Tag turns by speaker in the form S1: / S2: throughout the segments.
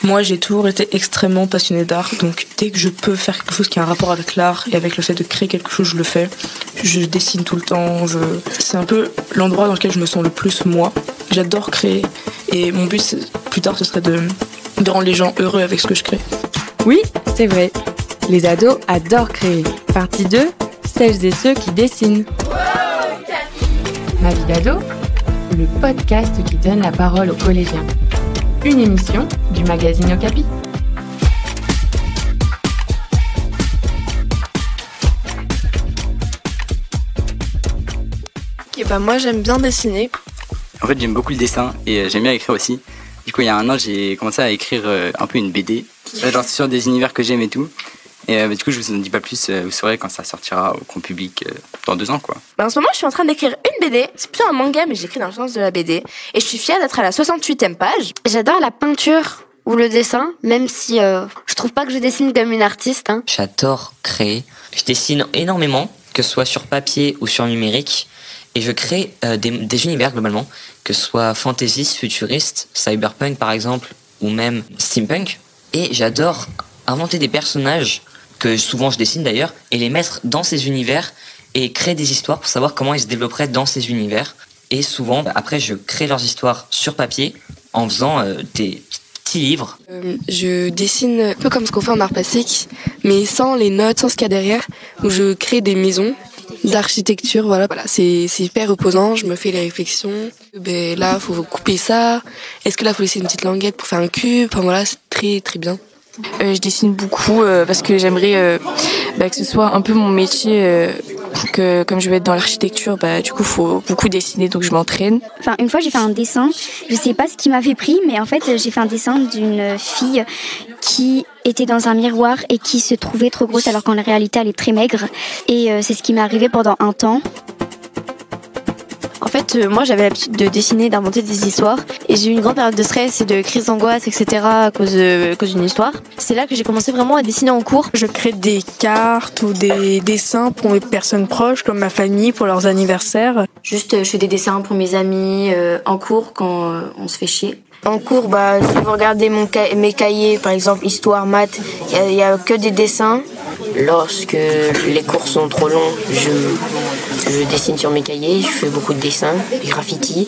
S1: Moi, j'ai toujours été extrêmement passionnée d'art, donc dès que je peux faire quelque chose qui a un rapport avec l'art et avec le fait de créer quelque chose, je le fais. Je dessine tout le temps, c'est un peu l'endroit dans lequel je me sens le plus moi. J'adore créer et mon but plus tard, ce serait de rendre les gens heureux avec ce que je crée.
S2: Oui, c'est vrai. Les ados adorent créer. Partie 2, celles et ceux qui dessinent. Ma vie d'ado, le podcast qui donne la parole aux collégiens. Une émission du magazine Okapi.
S3: Moi j'aime bien dessiner.
S4: En fait j'aime beaucoup le dessin et j'aime bien écrire aussi. Du coup il y a un an j'ai commencé à écrire un peu une BD. Genre sur des univers que j'aime et tout. Et du coup je vous en dis pas plus, vous saurez quand ça sortira au grand public dans 2 ans quoi.
S3: En ce moment je suis en train d'écrire une BD. C'est plutôt un manga mais j'écris dans le sens de la BD. Et je suis fière d'être à la 68e page.
S5: J'adore la peinture ou le dessin, même si je trouve pas que je dessine comme une artiste.
S6: J'adore créer. Je dessine énormément, que ce soit sur papier ou sur numérique. Et je crée des univers globalement, que ce soit fantasy, futuriste, cyberpunk par exemple, ou même steampunk. Et j'adore inventer des personnages, que souvent je dessine d'ailleurs, et les mettre dans ces univers et créer des histoires pour savoir comment ils se développeraient dans ces univers. Et souvent, après, je crée leurs histoires sur papier en faisant des petits livres.
S7: Je dessine un peu comme ce qu'on fait en art plastique, mais sans les notes, sans ce qu'il y a derrière, où je crée des maisons d'architecture, voilà, c'est hyper reposant, je me fais les réflexions. Là, faut couper ça. Est-ce que là, faut laisser une petite languette pour faire un cube? Enfin voilà, c'est très très bien.
S8: Je dessine beaucoup parce que j'aimerais que ce soit un peu mon métier. Que comme je vais être dans l'architecture, du coup, faut beaucoup dessiner, donc je m'entraîne.
S5: Enfin, une fois, j'ai fait un dessin. Je sais pas ce qui m'avait pris, mais en fait, j'ai fait un dessin d'une fille qui était dans un miroir et qui se trouvait trop grosse alors qu'en réalité, elle est très maigre. Et c'est ce qui m'est arrivé pendant un temps.
S3: En fait, moi j'avais l'habitude de dessiner, d'inventer des histoires. Et j'ai eu une grande période de stress et de crise d'angoisse, etc. à cause d'une histoire. C'est là que j'ai commencé vraiment à dessiner en cours.
S9: Je crée des cartes ou des dessins pour mes personnes proches, comme ma famille, pour leurs anniversaires.
S10: Juste, je fais des dessins pour mes amis en cours quand on se fait chier.
S3: En cours, si vous regardez mes cahiers, par exemple histoire, maths, il y a que des dessins.
S10: Lorsque les cours sont trop longs, je dessine sur mes cahiers, je fais beaucoup de dessins, des graffitis.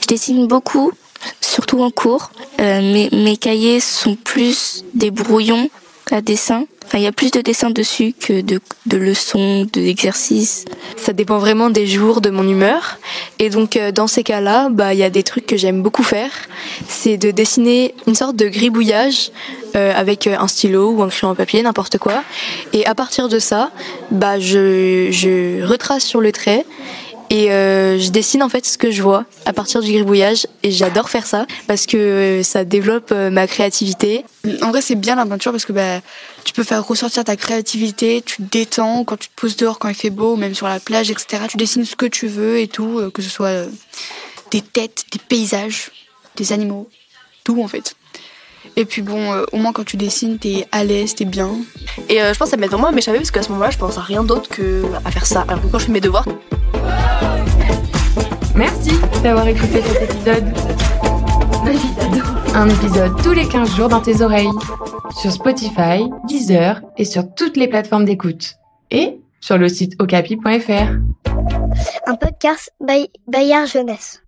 S11: Je dessine beaucoup, surtout en cours. Mes cahiers sont plus des brouillons à dessin. Il y a plus de dessins dessus que de leçons, d'exercices.
S7: Ça dépend vraiment des jours, de mon humeur. Et donc, dans ces cas-là, il y a des trucs que j'aime beaucoup faire. C'est de dessiner une sorte de gribouillage avec un stylo ou un crayon à papier, n'importe quoi. Et à partir de ça, je retrace sur le trait. Et je dessine en fait ce que je vois à partir du gribouillage et j'adore faire ça parce que ça développe ma créativité.
S12: En vrai c'est bien la peinture parce que tu peux faire ressortir ta créativité, tu te détends quand tu te poses dehors quand il fait beau, même sur la plage, etc. Tu dessines ce que tu veux et tout, que ce soit des têtes, des paysages, des animaux, tout en fait. Et puis au moins quand tu dessines, t'es à l'aise, t'es bien.
S3: Et je pense que ça m'aide vraiment à m'échapper parce qu'à ce moment-là, je pense à rien d'autre qu'à faire ça. Alors que quand je fais mes devoirs...
S2: Merci d'avoir écouté cet épisode. Un épisode tous les 15 jours dans tes oreilles. Sur Spotify, Deezer et sur toutes les plateformes d'écoute. Et sur le site okapi.fr.
S13: Un podcast Bayard Jeunesse.